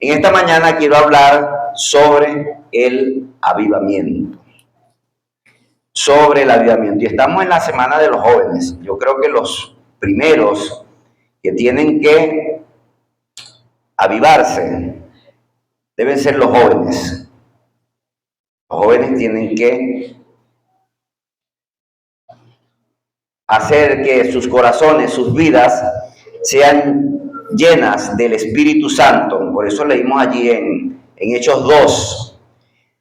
En esta mañana quiero hablar sobre el avivamiento. Sobre el avivamiento. Y estamos en la semana de los jóvenes. Yo creo que los primeros que tienen que avivarse deben ser los jóvenes. Los jóvenes tienen que hacer que sus corazones, sus vidas, sean llenas del Espíritu Santo. Por eso leímos allí en Hechos 2.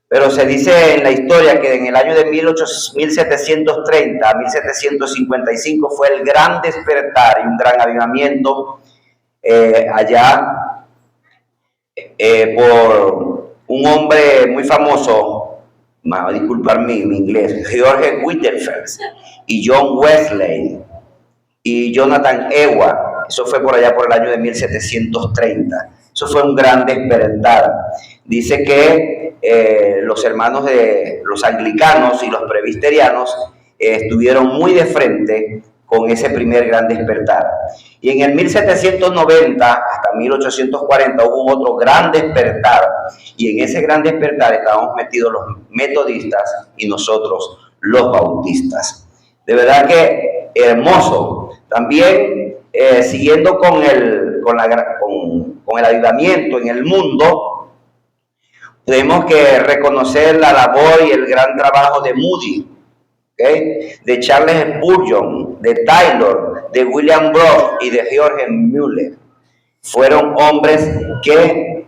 Pero se dice en la historia que en el año de 1730 a 1755 fue el gran despertar y un gran avivamiento allá por un hombre muy famoso, disculpar mi inglés, George Whitefield y John Wesley y Jonathan Edwards. Eso fue por allá por el año de 1730. Eso fue un gran despertar. Dice que los hermanos de los anglicanos y los presbiterianos estuvieron muy de frente con ese primer gran despertar. Y en el 1790 hasta 1840 hubo otro gran despertar. Y en ese gran despertar estábamos metidos los metodistas y nosotros los bautistas. De verdad que hermoso. También siguiendo con el avivamiento en el mundo, tenemos que reconocer la labor y el gran trabajo de Moody, ¿okay? De Charles Spurgeon, de Taylor, de William Brock y de George Mueller. Fueron hombres que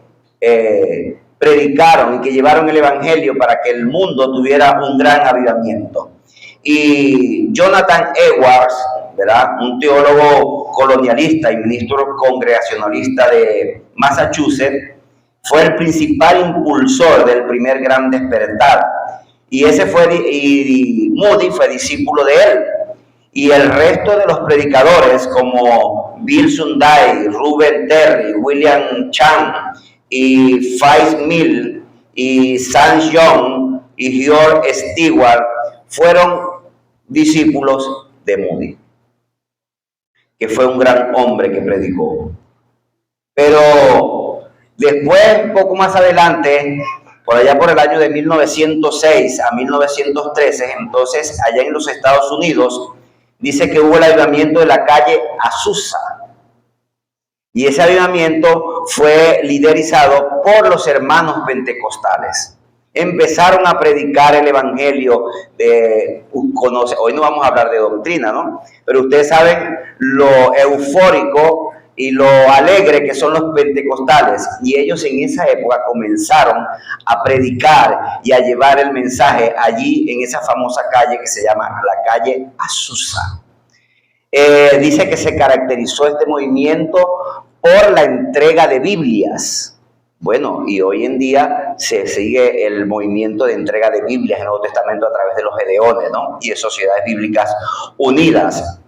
predicaron y que llevaron el evangelio para que el mundo tuviera un gran avivamiento. Y Jonathan Edwards, ¿verdad?, un teólogo colonialista y ministro congregacionalista de Massachusetts, fue el principal impulsor del primer gran despertar. Y Moody fue discípulo de él. Y el resto de los predicadores como Bill Sunday, Ruben Terry, William Chan y Fais Mill y Sam Young y George Stewart fueron discípulos de Moody, que fue un gran hombre que predicó. Pero después, un poco más adelante, por allá por el año de 1906 a 1913, entonces allá en los Estados Unidos, dice que hubo el avivamiento de la calle Azusa. Y ese avivamiento fue liderizado por los hermanos pentecostales. Empezaron a predicar el evangelio hoy no vamos a hablar de doctrina, ¿no? Pero ustedes saben lo eufórico y lo alegre que son los pentecostales, y ellos en esa época comenzaron a predicar y a llevar el mensaje allí en esa famosa calle que se llama la calle Azusa. Dice que se caracterizó este movimiento por la entrega de Biblias. Bueno, y hoy en día se sigue el movimiento de entrega de Biblias en el Nuevo Testamento a través de los Gedeones, ¿no?, y de Sociedades Bíblicas Unidas.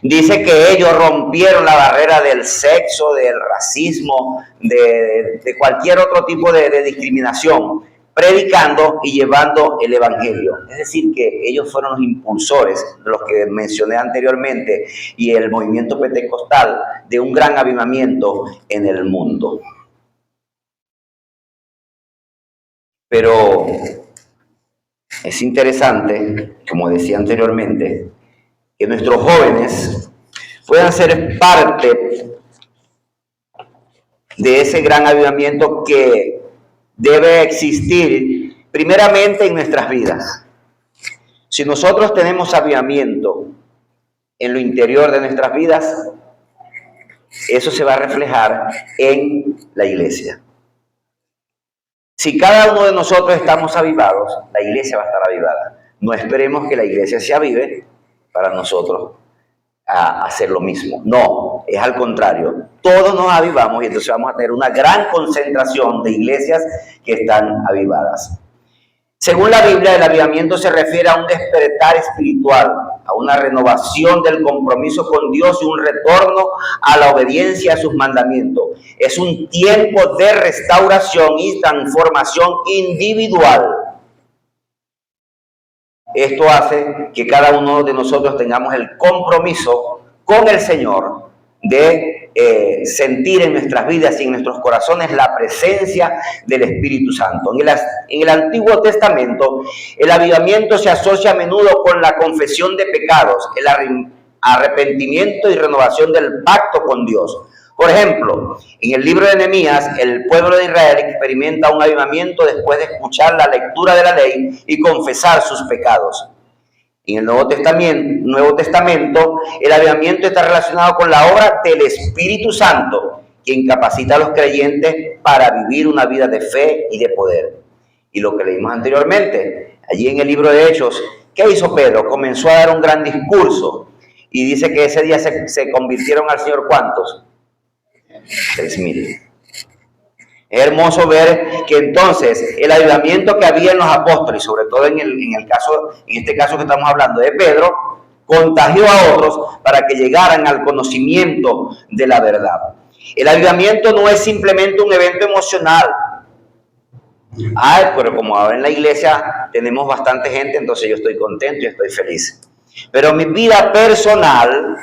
Dice que ellos rompieron la barrera del sexo, del racismo, de cualquier otro tipo de discriminación, predicando y llevando el evangelio. Es decir, que ellos fueron los impulsores, los que mencioné anteriormente, y el movimiento pentecostal de un gran avivamiento en el mundo. Pero es interesante, como decía anteriormente, que nuestros jóvenes puedan ser parte de ese gran avivamiento que debe existir primeramente en nuestras vidas. Si nosotros tenemos avivamiento en lo interior de nuestras vidas, eso se va a reflejar en la iglesia. Si cada uno de nosotros estamos avivados, la iglesia va a estar avivada. No esperemos que la iglesia se avive para nosotros hacer lo mismo. No, es al contrario. Todos nos avivamos y entonces vamos a tener una gran concentración de iglesias que están avivadas. Según la Biblia, el avivamiento se refiere a un despertar espiritual, a una renovación del compromiso con Dios y un retorno a la obediencia a sus mandamientos. Es un tiempo de restauración y transformación individual. Esto hace que cada uno de nosotros tengamos el compromiso con el Señor de sentir en nuestras vidas y en nuestros corazones la presencia del Espíritu Santo. En el Antiguo Testamento, el avivamiento se asocia a menudo con la confesión de pecados, el arrepentimiento y renovación del pacto con Dios. Por ejemplo, en el libro de Nehemías, el pueblo de Israel experimenta un avivamiento después de escuchar la lectura de la ley y confesar sus pecados. En el Nuevo Testamento, el avivamiento está relacionado con la obra del Espíritu Santo, quien capacita a los creyentes para vivir una vida de fe y de poder. Y lo que leímos anteriormente, allí en el libro de Hechos, ¿qué hizo Pedro? Comenzó a dar un gran discurso y dice que ese día se convirtieron al Señor, ¿cuántos? 3,000. Es hermoso ver que entonces el avivamiento que había en los apóstoles, sobre todo en este caso que estamos hablando de Pedro, contagió a otros para que llegaran al conocimiento de la verdad. El avivamiento no es simplemente un evento emocional. Pero como ahora en la iglesia tenemos bastante gente, entonces yo estoy contento y estoy feliz. Pero mi vida personal,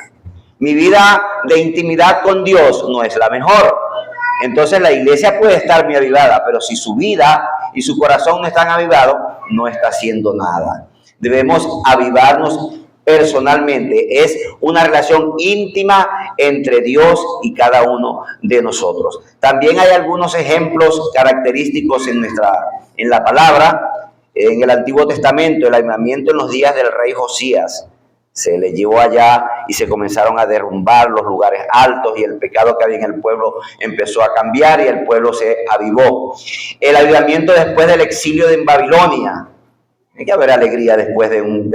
mi vida de intimidad con Dios no es la mejor. Entonces la iglesia puede estar muy avivada, pero si su vida y su corazón no están avivados, no está haciendo nada. Debemos avivarnos personalmente. Es una relación íntima entre Dios y cada uno de nosotros. También hay algunos ejemplos característicos en la palabra. En el Antiguo Testamento, el avivamiento en los días del rey Josías. Se le llevó allá y se comenzaron a derrumbar los lugares altos y el pecado que había en el pueblo empezó a cambiar y el pueblo se avivó. El avivamiento después del exilio en Babilonia. Hay que haber alegría después de un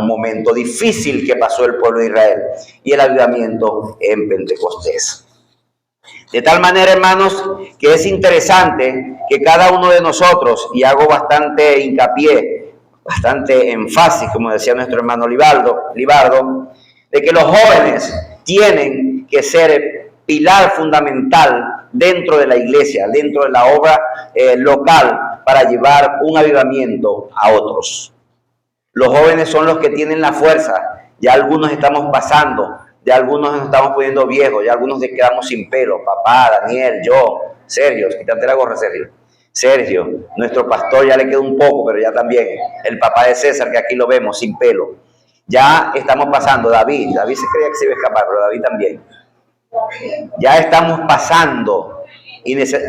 momento difícil que pasó el pueblo de Israel. Y el avivamiento en Pentecostés. De tal manera, hermanos, que es interesante que cada uno de nosotros, y hago bastante hincapié, bastante énfasis, como decía nuestro hermano Libardo, de que los jóvenes tienen que ser pilar fundamental dentro de la iglesia, dentro de la obra local, para llevar un avivamiento a otros. Los jóvenes son los que tienen la fuerza. Ya algunos estamos pasando, ya algunos nos estamos poniendo viejos, ya algunos nos quedamos sin pelo. Papá, Daniel, yo, Sergio, quítate la gorra, Sergio, nuestro pastor ya le queda un poco, pero ya también el papá de César, que aquí lo vemos sin pelo. Ya estamos pasando. David se creía que se iba a escapar, pero David también. Ya estamos pasando,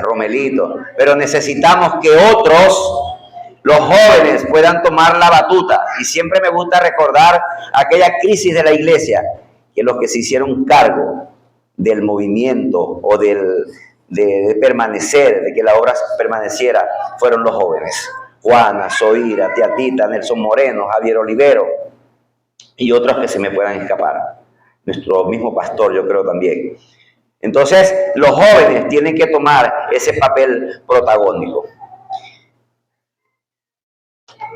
Romelito, pero necesitamos que otros, los jóvenes, puedan tomar la batuta. Y siempre me gusta recordar aquella crisis de la iglesia, que los que se hicieron cargo del movimiento o de permanecer, de que la obra permaneciera, fueron los jóvenes. Juana, Zoira, Tía Tita, Nelson Moreno, Javier Olivero y otros que se me puedan escapar. Nuestro mismo pastor, yo creo también. Entonces, los jóvenes tienen que tomar ese papel protagónico.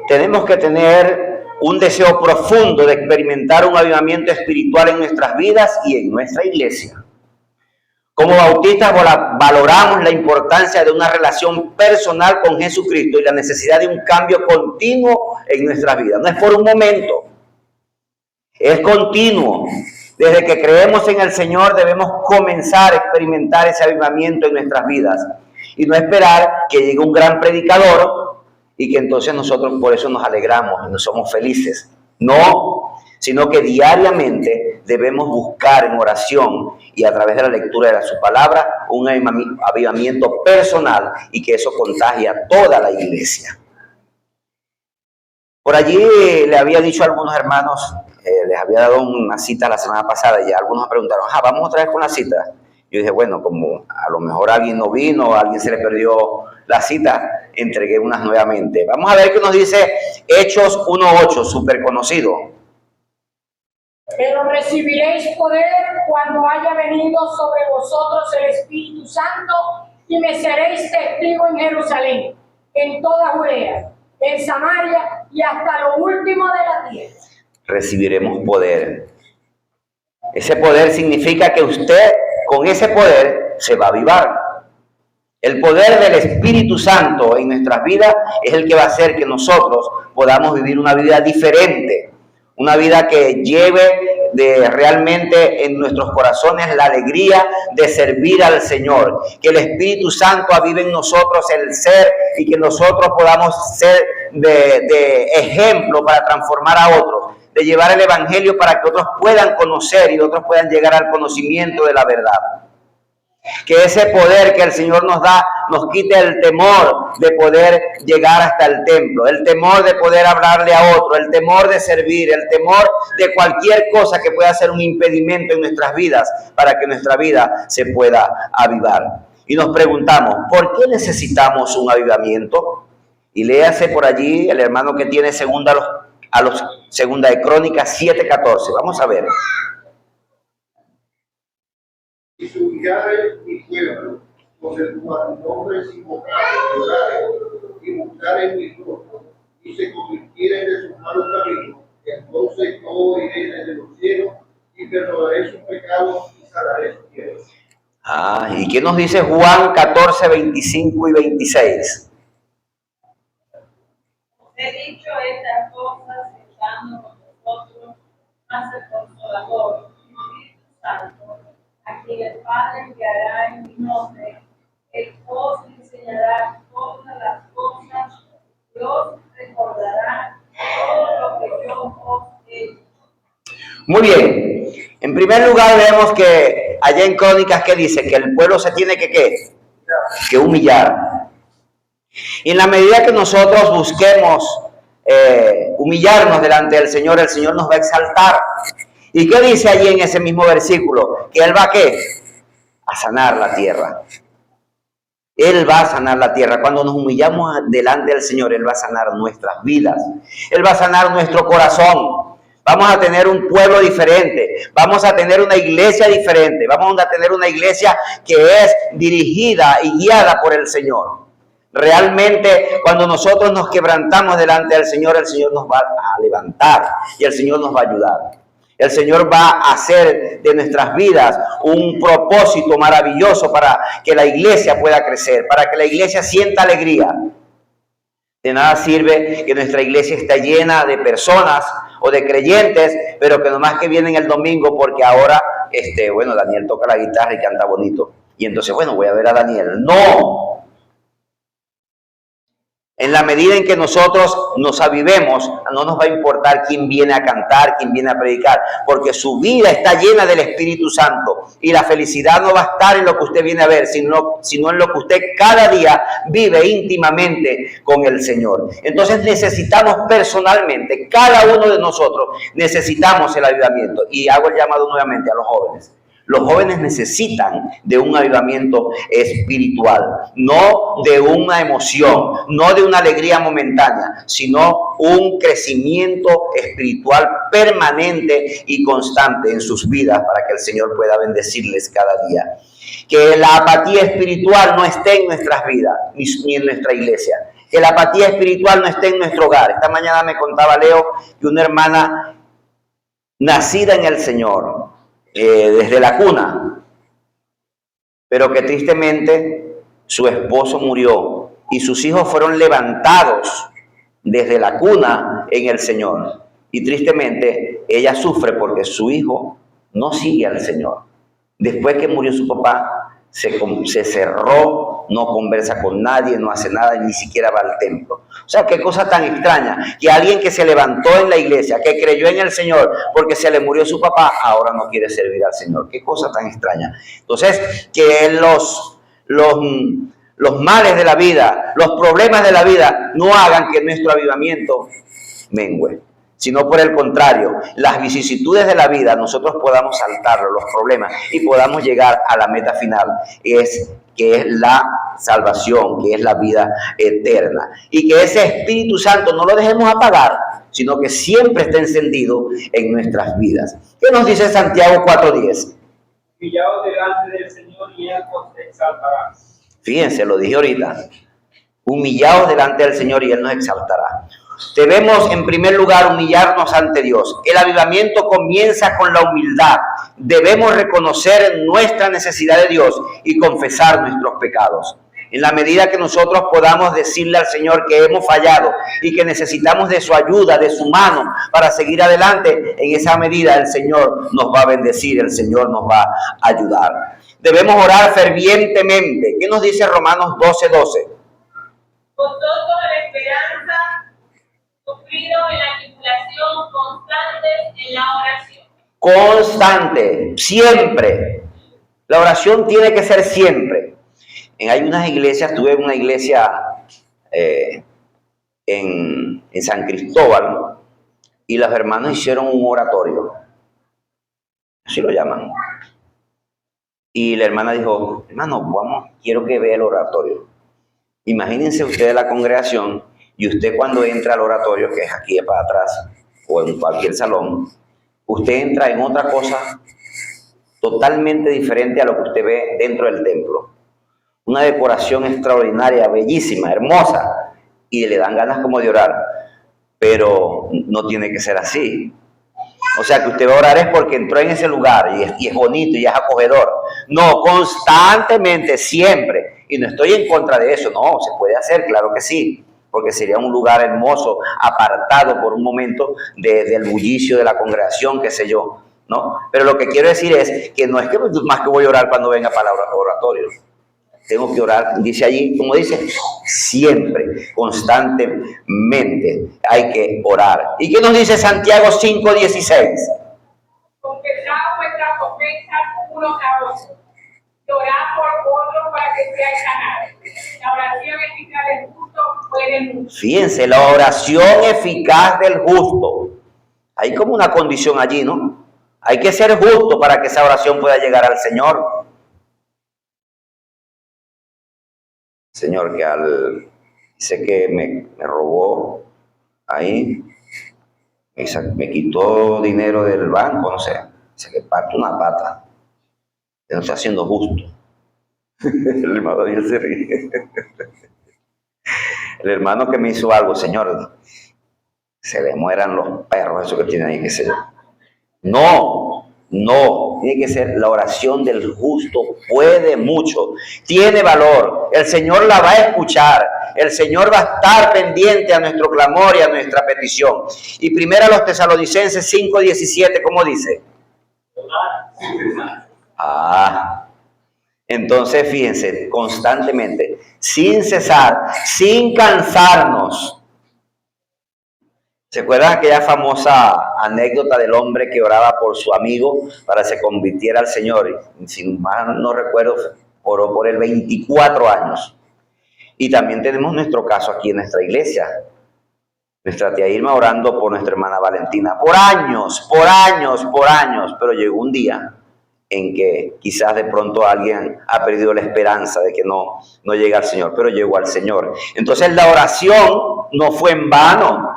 Tenemos que tener un deseo profundo de experimentar un avivamiento espiritual en nuestras vidas y en nuestra iglesia. Como bautistas valoramos la importancia de una relación personal con Jesucristo y la necesidad de un cambio continuo en nuestras vidas. No es por un momento, es continuo. Desde que creemos en el Señor debemos comenzar a experimentar ese avivamiento en nuestras vidas y no esperar que llegue un gran predicador y que entonces nosotros por eso nos alegramos y no somos felices. No, sino que diariamente debemos buscar en oración y a través de la lectura de su palabra un avivamiento personal y que eso contagie a toda la iglesia. Por allí le había dicho a algunos hermanos, les había dado una cita la semana pasada y algunos me preguntaron, ¿vamos otra vez con la cita? Yo dije, bueno, como a lo mejor alguien no vino, a alguien se le perdió la cita, entregué unas nuevamente. Vamos a ver qué nos dice Hechos 1:8, súper conocido. Pero recibiréis poder cuando haya venido sobre vosotros el Espíritu Santo y me seréis testigo en Jerusalén, en toda Judea, en Samaria y hasta lo último de la tierra. Recibiremos poder. Ese poder significa que usted con ese poder se va a avivar. El poder del Espíritu Santo en nuestras vidas es el que va a hacer que nosotros podamos vivir una vida diferente. Una vida que lleve de realmente en nuestros corazones la alegría de servir al Señor, que el Espíritu Santo avive en nosotros el ser y que nosotros podamos ser de ejemplo para transformar a otros, de llevar el Evangelio para que otros puedan conocer y otros puedan llegar al conocimiento de la verdad. Que ese poder que el Señor nos da nos quite el temor de poder llegar hasta el templo, el temor de poder hablarle a otro, el temor de servir, el temor de cualquier cosa que pueda ser un impedimento en nuestras vidas para que nuestra vida se pueda avivar. Y nos preguntamos, ¿por qué necesitamos un avivamiento? Y léase por allí el hermano que tiene segunda de Crónicas 7:14. Vamos a ver. Y se humillare mi pueblo, donde tu nombre es invocado, y buscare mi rostro, y se convirtieren de sus malos caminos, entonces yo oiré desde los cielos, y perdonaré sus pecados, y sanaré su tierra. ¿Y qué nos dice Juan 14, 25 y 26? He dicho estas cosas estando con nosotros, más el Consolador, el Espíritu Santo, a quien el Padre enviará en mi nombre, el os enseñará todas las cosas y os recordará todo lo que yo os he dicho. Muy bien. En primer lugar vemos que allá en Crónicas que dice que el pueblo se tiene que humillar. Y en la medida que nosotros busquemos humillarnos delante del Señor, el Señor nos va a exaltar. ¿Y qué dice allí en ese mismo versículo? Que Él va a sanar la tierra. Él va a sanar la tierra. Cuando nos humillamos delante del Señor, Él va a sanar nuestras vidas. Él va a sanar nuestro corazón. Vamos a tener un pueblo diferente. Vamos a tener una iglesia diferente. Vamos a tener una iglesia que es dirigida y guiada por el Señor. Realmente, cuando nosotros nos quebrantamos delante del Señor, el Señor nos va a levantar y el Señor nos va a ayudar. El Señor va a hacer de nuestras vidas un propósito maravilloso para que la iglesia pueda crecer, para que la iglesia sienta alegría. De nada sirve que nuestra iglesia esté llena de personas o de creyentes, pero que nomás que vienen el domingo porque ahora, Daniel toca la guitarra y canta bonito. Y entonces, voy a ver a Daniel. ¡No! En la medida en que nosotros nos avivemos, no nos va a importar quién viene a cantar, quién viene a predicar, porque su vida está llena del Espíritu Santo. Y la felicidad no va a estar en lo que usted viene a ver, sino en lo que usted cada día vive íntimamente con el Señor. Entonces necesitamos personalmente, cada uno de nosotros, necesitamos el avivamiento. Y hago el llamado nuevamente a los jóvenes. Los jóvenes necesitan de un avivamiento espiritual, no de una emoción, no de una alegría momentánea, sino un crecimiento espiritual permanente y constante en sus vidas para que el Señor pueda bendecirles cada día. Que la apatía espiritual no esté en nuestras vidas ni en nuestra iglesia. Que la apatía espiritual no esté en nuestro hogar. Esta mañana me contaba Leo que una hermana nacida en el Señor, desde la cuna, pero que tristemente su esposo murió y sus hijos fueron levantados desde la cuna en el Señor, y tristemente ella sufre porque su hijo no sigue al Señor. Después que murió su papá, se cerró, no conversa con nadie, no hace nada, ni siquiera va al templo. O sea, qué cosa tan extraña, que alguien que se levantó en la iglesia, que creyó en el Señor porque se le murió su papá, ahora no quiere servir al Señor. Qué cosa tan extraña. Entonces, que los males de la vida, los problemas de la vida, no hagan que nuestro avivamiento mengue, sino por el contrario, las vicisitudes de la vida nosotros podamos saltarlo, los problemas, y podamos llegar a la meta final, que es la salvación, que es la vida eterna. Y que ese Espíritu Santo no lo dejemos apagar, sino que siempre esté encendido en nuestras vidas. ¿Qué nos dice Santiago 4:10? Humillaos delante del Señor y Él os exaltará. Fíjense, lo dije ahorita. Humillaos delante del Señor y Él nos exaltará. Debemos en primer lugar humillarnos ante Dios. El avivamiento comienza con la humildad. Debemos reconocer nuestra necesidad de Dios y confesar nuestros pecados. En la medida que nosotros podamos decirle al Señor que hemos fallado y que necesitamos de su ayuda, de su mano para seguir adelante, en esa medida el Señor nos va a bendecir, el Señor nos va a ayudar. Debemos orar fervientemente. ¿Qué nos dice Romanos 12:12? Vosotros la esperanza, sufrido en la tribulación, constantes en la oración. Constante, siempre. La oración tiene que ser siempre. Hay unas iglesias, tuve una iglesia en San Cristóbal y los hermanos hicieron un oratorio. Así lo llaman. Y la hermana dijo, hermano, quiero que vea el oratorio. Imagínense ustedes la congregación y usted cuando entra al oratorio, que es aquí para atrás o en cualquier salón, usted entra en otra cosa totalmente diferente a lo que usted ve dentro del templo. Una decoración extraordinaria, bellísima, hermosa, y le dan ganas como de orar, pero no tiene que ser así. O sea, que usted va a orar es porque entró en ese lugar y es bonito y es acogedor. No, constantemente, siempre. Y no estoy en contra de eso, no, se puede hacer, claro que sí, porque sería un lugar hermoso, apartado por un momento del bullicio de la congregación, qué sé yo, ¿no? Pero lo que quiero decir es que no es que más que voy a orar cuando venga para el oratorio. Tengo que orar, dice allí, como dice, siempre, constantemente hay que orar. ¿Y qué nos dice Santiago 5:16? Confesad vuestras ofensas unos a otros. Orad por otros para que seáis sanados. La oración eficaz del justo puede mucho. Fíjense, la oración eficaz del justo. Hay como una condición allí, ¿no? Hay que ser justo para que esa oración pueda llegar al Señor. Señor, que dice que me robó ahí, me quitó dinero del banco, no sé, se le parte una pata, que no está siendo justo. El hermano Daniel se ríe. El hermano que me hizo algo, Señor, se le mueran los perros, eso que tiene ahí, qué sé yo. No, tiene que ser la oración del justo, puede mucho, tiene valor, el Señor la va a escuchar, el Señor va a estar pendiente a nuestro clamor y a nuestra petición. Y primero a los Tesalonicenses 5:17, ¿cómo dice? Entonces fíjense, constantemente, sin cesar, sin cansarnos. ¿Se acuerdan aquella famosa anécdota del hombre que oraba por su amigo para que se convirtiera al Señor? Y, si mal no recuerdo, oró por él 24 años. Y también tenemos nuestro caso aquí en nuestra iglesia. Nuestra tía Irma orando por nuestra hermana Valentina. Por años. Pero llegó un día en que quizás de pronto alguien ha perdido la esperanza de que no llegue al Señor. Pero llegó al Señor. Entonces la oración no fue en vano.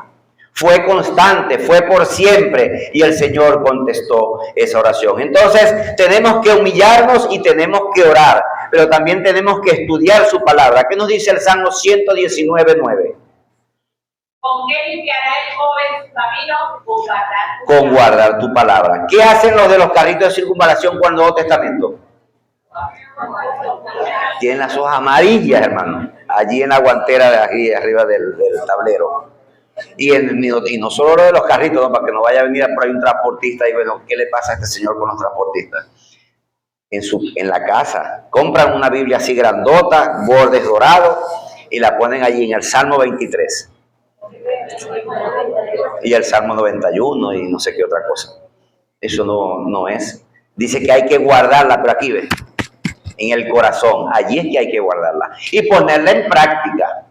Fue constante, fue por siempre, y el Señor contestó esa oración. Entonces tenemos que humillarnos y tenemos que orar, pero también tenemos que estudiar su palabra. ¿Qué nos dice el Salmo 119:9? ¿Con qué limpiará el joven su camino? Con guardar tu palabra. ¿Qué hacen los de los carritos de circunvalación cuando Nuevo Testamento? Tienen las hojas amarillas, hermano, allí en la guantera de aquí arriba del tablero. Y no solo lo de los carritos, ¿no? Para que no vaya a venir por ahí un transportista y bueno, ¿qué le pasa a este señor con los transportistas? En la casa compran una Biblia así grandota, bordes dorados, y la ponen allí en el Salmo 23 y el Salmo 91 y no sé qué otra cosa. Eso no es. Dice que hay que guardarla, pero aquí ve, en el corazón, allí es que hay que guardarla y ponerla en práctica.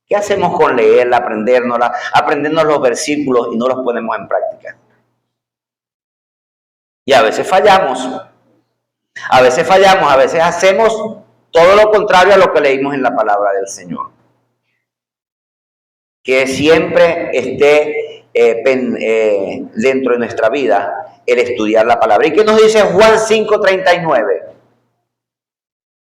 ¿Qué hacemos con leerla, aprendernos los versículos y no los ponemos en práctica? Y a veces fallamos. A veces hacemos todo lo contrario a lo que leímos en la palabra del Señor. Que siempre esté dentro de nuestra vida el estudiar la palabra. ¿Y qué nos dice Juan 5:39?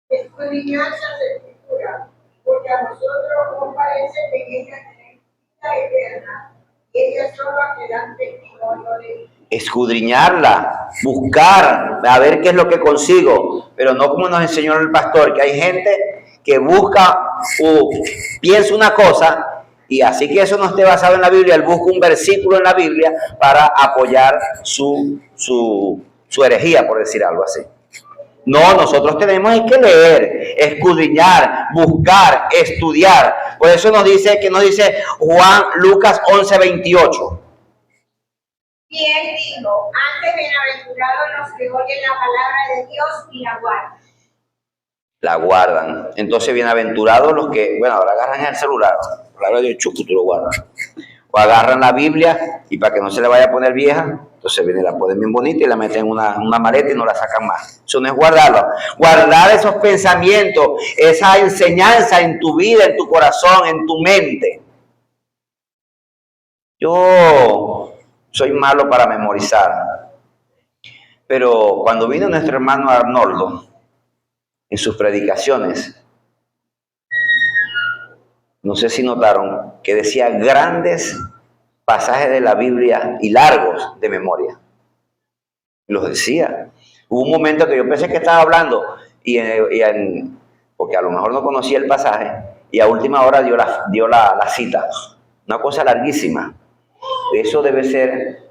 Escudriñad las Escrituras, porque a nosotros nos parece que en ellas tenéis vida eterna, y ellas son las que dan testimonio de. Escudriñarla, buscar, a ver qué es lo que consigo, pero no como nos enseñó el pastor, que hay gente que busca o piensa una cosa y así que eso no esté basado en la Biblia, él busca un versículo en la Biblia para apoyar su herejía, por decir algo así. No, nosotros tenemos que leer, escudriñar, buscar, estudiar. Por eso nos dice Lucas 11:28. Y él dijo, antes bienaventurados los que oyen la palabra de Dios y la guardan. La guardan. Entonces, bienaventurados los que, bueno, ahora agarran el celular, la palabra de Dios, chucu, tú lo guardas. O agarran la Biblia y para que no se le vaya a poner vieja, entonces viene, la ponen bien bonita y la meten en una maleta y no la sacan más. Eso no es guardarlo. Guardar esos pensamientos, esa enseñanza en tu vida, en tu corazón, en tu mente. Yo soy malo para memorizar, pero cuando vino nuestro hermano Arnoldo en sus predicaciones, no sé si notaron que decía grandes pasajes de la Biblia y largos de memoria. Los decía. Hubo un momento que yo pensé que estaba hablando porque a lo mejor no conocía el pasaje y a última hora dio la cita. Una cosa larguísima. Eso debe ser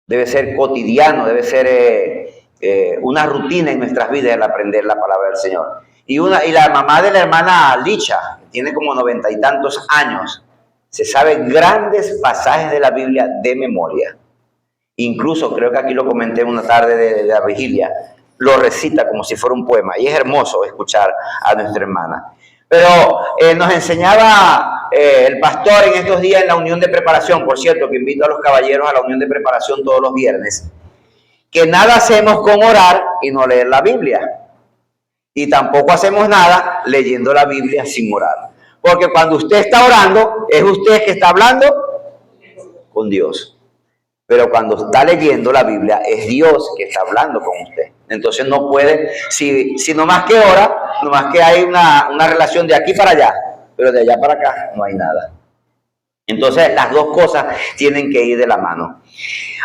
debe ser cotidiano, debe ser una rutina en nuestras vidas el aprender la palabra del Señor. Y la mamá de la hermana Licha, tiene como 90 y tantos años, se sabe grandes pasajes de la Biblia de memoria. Incluso, creo que aquí lo comenté en una tarde de la vigilia, lo recita como si fuera un poema. Y es hermoso escuchar a nuestra hermana. Pero nos enseñaba el pastor en estos días en la unión de preparación, por cierto, que invito a los caballeros a la unión de preparación todos los viernes, que nada hacemos con orar y no leer la Biblia. Y tampoco hacemos nada leyendo la Biblia sin orar. Porque cuando usted está orando, es usted que está hablando con Dios. Pero cuando está leyendo la Biblia, es Dios que está hablando con usted. Entonces no puede, si nomás que ora, nomás que hay una relación de aquí para allá, pero de allá para acá no hay nada. Entonces las dos cosas tienen que ir de la mano.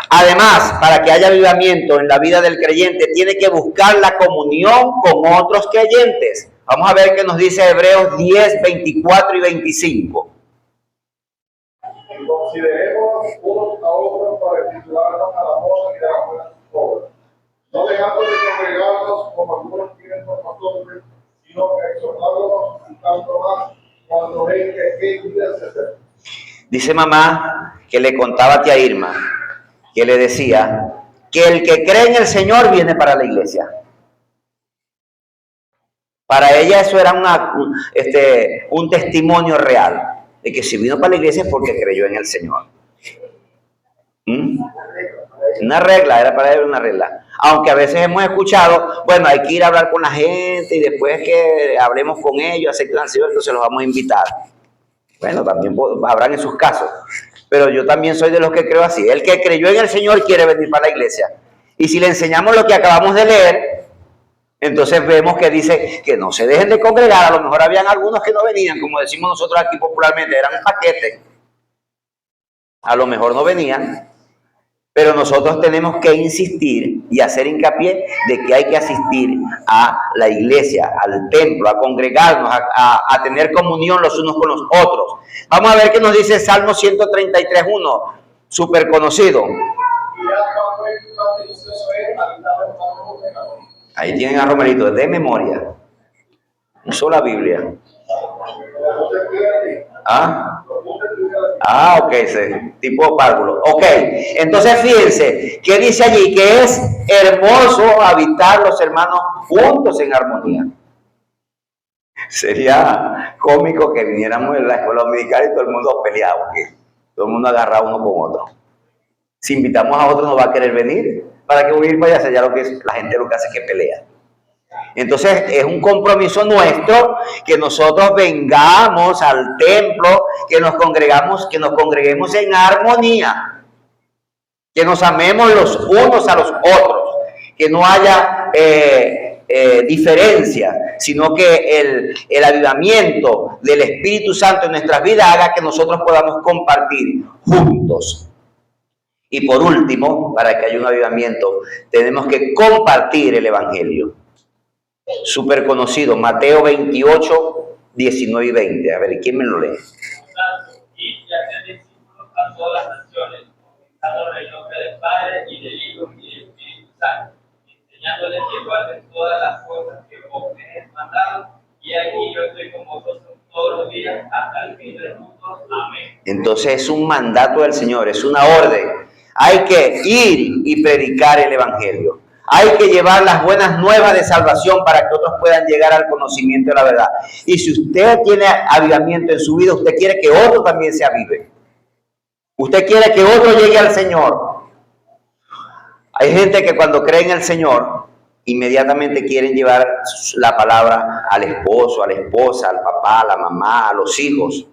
Además, para que haya avivamiento en la vida del creyente, tiene que buscar la comunión con otros creyentes. Vamos a ver qué nos dice Hebreos 10, 24 y 25. Consideremos unos a otros para estimularnos al amor y a las buenas obras, no dejando de congregarnos como algunos tienen por nosotros, sino exhortándonos y tanto más cuando ven que el día se acerca. Dice mamá que le contaba a tía Irma, que le decía que el que cree en el Señor viene para la iglesia. Para ella eso era un testimonio real, de que si vino para la iglesia es porque creyó en el Señor. Una regla, era para ella una regla. Aunque a veces hemos escuchado, bueno, hay que ir a hablar con la gente y después que hablemos con ellos, aceptan al Señor, entonces los vamos a invitar. Bueno, también habrán en sus casos. Pero yo también soy de los que creo así. El que creyó en el Señor quiere venir para la iglesia. Y si le enseñamos lo que acabamos de leer, entonces vemos que dice que no se dejen de congregar. A lo mejor habían algunos que no venían, como decimos nosotros aquí popularmente, eran un paquete. A lo mejor no venían, pero nosotros tenemos que insistir y hacer hincapié de que hay que asistir a la iglesia, al templo, a congregarnos, a tener comunión los unos con los otros. Vamos a ver qué nos dice Salmo 133:1, súper conocido. Ahí tienen a Romerito, de memoria. Usó la Biblia. Ok, tipo párvulo. Ok, entonces fíjense, ¿qué dice allí? Que es hermoso habitar los hermanos juntos en armonía. Sería cómico que viniéramos en la escuela dominical y todo el mundo peleaba, que todo el mundo agarra uno con otro. Si invitamos a otro no va a querer venir. ¿Para qué voy a ir para allá? Ya la gente lo que hace es que pelea. Entonces es un compromiso nuestro que nosotros vengamos al templo, que nos congreguemos en armonía, que nos amemos los unos a los otros, que no haya diferencia, sino que el avivamiento del Espíritu Santo en nuestras vidas haga que nosotros podamos compartir juntos. Y por último, para que haya un avivamiento, tenemos que compartir el Evangelio. Súper conocido, Mateo 28, 19 y 20. A ver, ¿quién me lo lee? Y hacer discípulos a todas las naciones, dándoles el nombre del Padre y del Hijo y del Espíritu Santo, enseñándoles que guarden todas las cosas que os he mandado, y aquí yo estoy con vosotros todos los días hasta el fin del mundo. Amén. Entonces es un mandato del Señor, es una orden. Hay que ir y predicar el Evangelio. Hay que llevar las buenas nuevas de salvación para que otros puedan llegar al conocimiento de la verdad. Y si usted tiene avivamiento en su vida, usted quiere que otro también se avive. Usted quiere que otro llegue al Señor. Hay gente que cuando cree en el Señor, inmediatamente quieren llevar la palabra al esposo, a la esposa, al papá, a la mamá, a los hijos.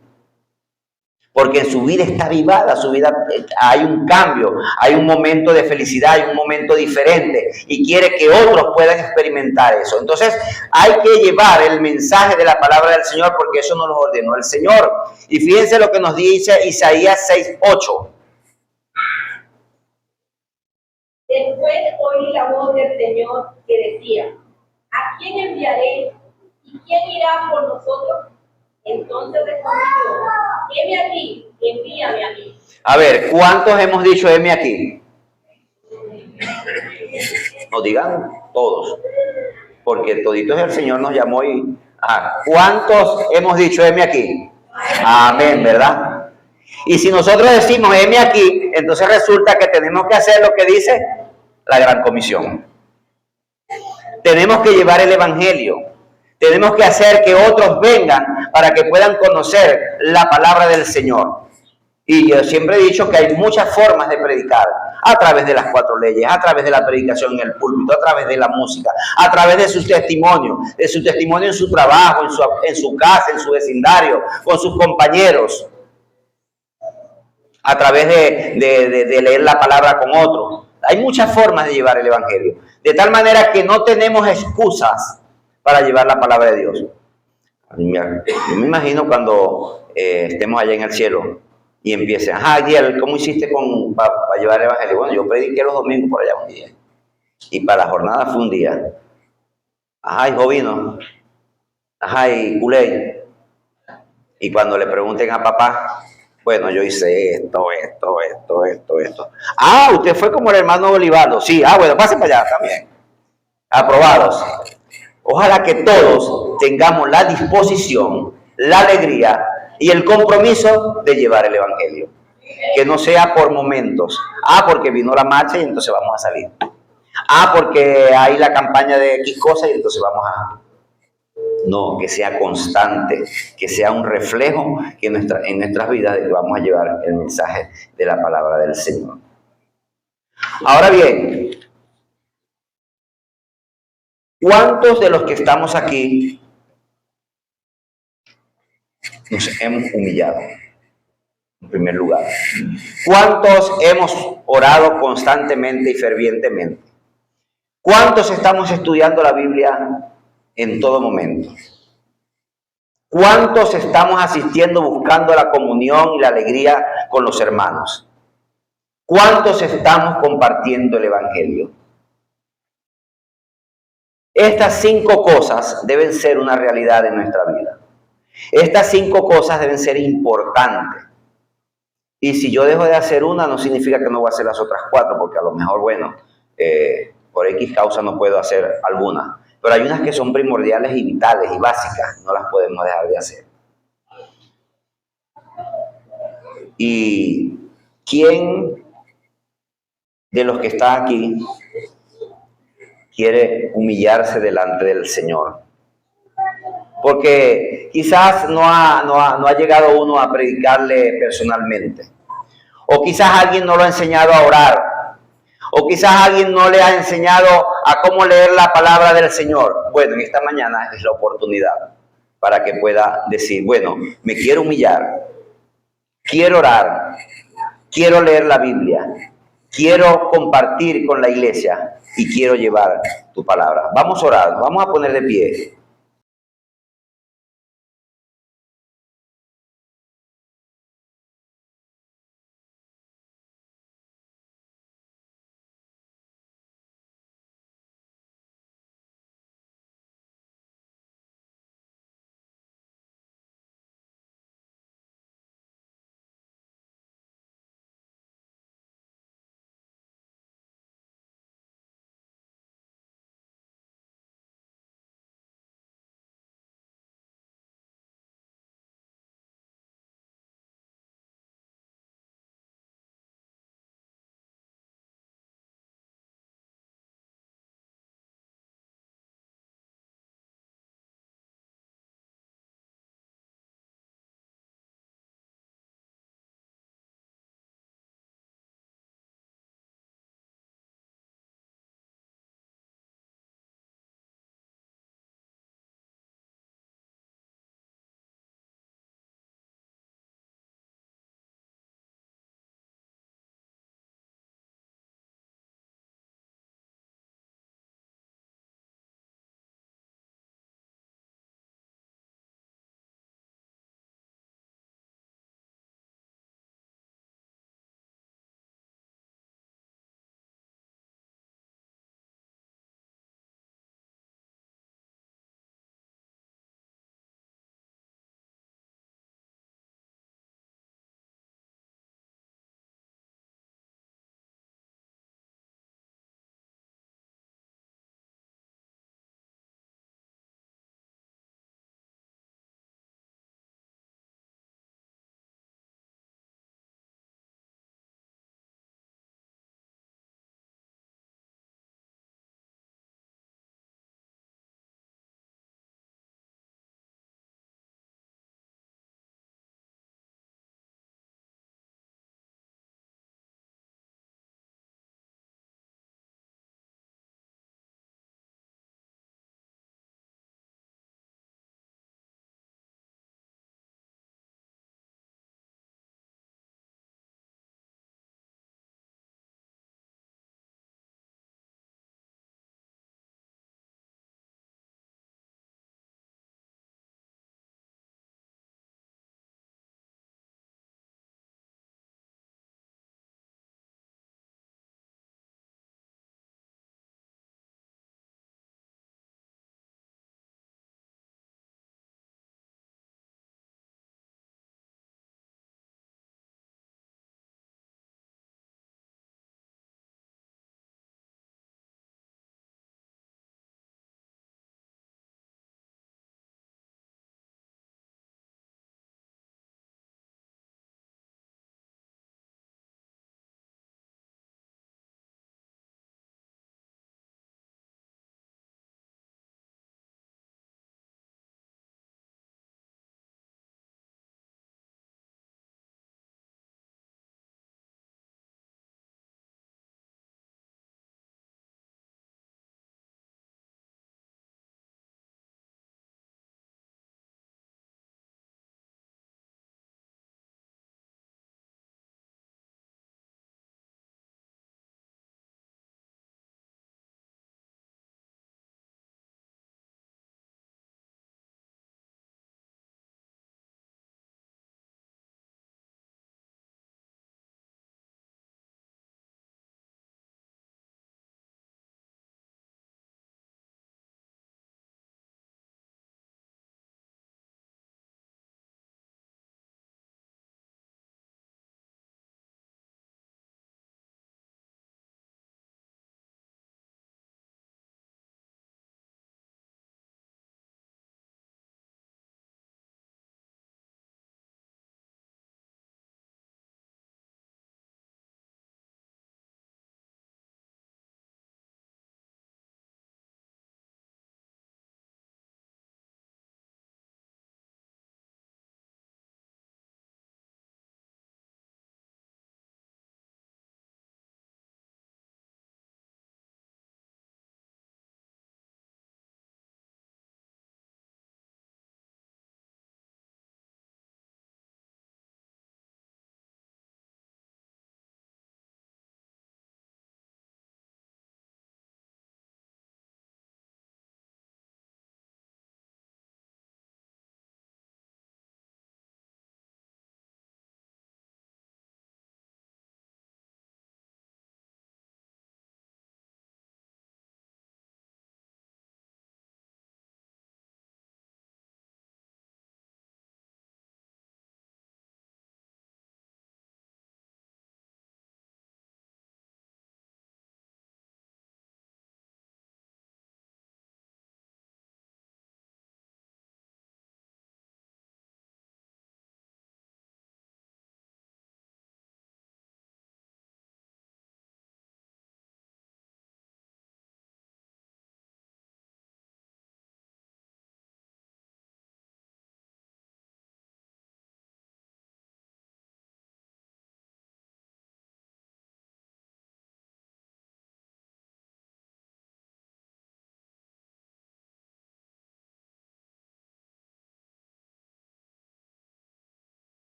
Porque en su vida está avivada, su vida hay un cambio, hay un momento de felicidad, hay un momento diferente y quiere que otros puedan experimentar eso. Entonces hay que llevar el mensaje de la palabra del Señor porque eso nos lo ordenó el Señor. Y fíjense lo que nos dice Isaías 6:8. Después oí la voz del Señor que decía, ¿a quién enviaré y quién irá por nosotros? Entonces respondí yo, heme aquí, envíame a mí. A ver, ¿cuántos hemos dicho heme aquí? Nos digan todos, porque toditos el Señor nos llamó y... ¿cuántos hemos dicho heme aquí? Amén, ¿verdad? Y si nosotros decimos heme aquí, entonces resulta que tenemos que hacer lo que dice la Gran Comisión. Tenemos que llevar el Evangelio. Tenemos que hacer que otros vengan para que puedan conocer la palabra del Señor. Y yo siempre he dicho que hay muchas formas de predicar. A través de las 4 leyes, a través de la predicación en el púlpito, a través de la música, a través de sus testimonios en su trabajo, en su casa, en su vecindario, con sus compañeros. A través de leer la palabra con otros. Hay muchas formas de llevar el Evangelio. De tal manera que no tenemos excusas para llevar la palabra de Dios. Yo me imagino cuando estemos allá en el cielo y empiecen, Ariel, ¿cómo hiciste para llevar el Evangelio? Bueno, yo prediqué los domingos por allá un día. Y para la jornada fue un día. Y Jovino. Y Culey. Y cuando le pregunten a papá, bueno, yo hice esto. Usted fue como el hermano Olivardo. Sí, bueno, pase para allá también. Aprobados. Ojalá que todos tengamos la disposición, la alegría y el compromiso de llevar el Evangelio. Que no sea por momentos. Porque vino la marcha y entonces vamos a salir. Porque hay la campaña de X cosa y entonces vamos a... No, que sea constante, que sea un reflejo que en nuestras vidas de que vamos a llevar el mensaje de la palabra del Señor. Ahora bien, ¿cuántos de los que estamos aquí nos hemos humillado? En primer lugar, ¿cuántos hemos orado constantemente y fervientemente? ¿Cuántos estamos estudiando la Biblia en todo momento? ¿Cuántos estamos asistiendo buscando la comunión y la alegría con los hermanos? ¿Cuántos estamos compartiendo el Evangelio? Estas 5 cosas deben ser una realidad en nuestra vida. Estas 5 cosas deben ser importantes. Y si yo dejo de hacer una, no significa que no voy a hacer las otras 4, porque a lo mejor, bueno, por X causa no puedo hacer alguna. Pero hay unas que son primordiales y vitales y básicas, no las podemos dejar de hacer. ¿Y quién de los que está aquí quiere humillarse delante del Señor? Porque quizás no ha llegado uno a predicarle personalmente. O quizás alguien no lo ha enseñado a orar. O quizás alguien no le ha enseñado a cómo leer la palabra del Señor. Bueno, en esta mañana es la oportunidad para que pueda decir, bueno, me quiero humillar, quiero orar, quiero leer la Biblia, quiero compartir con la iglesia y quiero llevar tu palabra. Vamos a orar, vamos a poner de pie.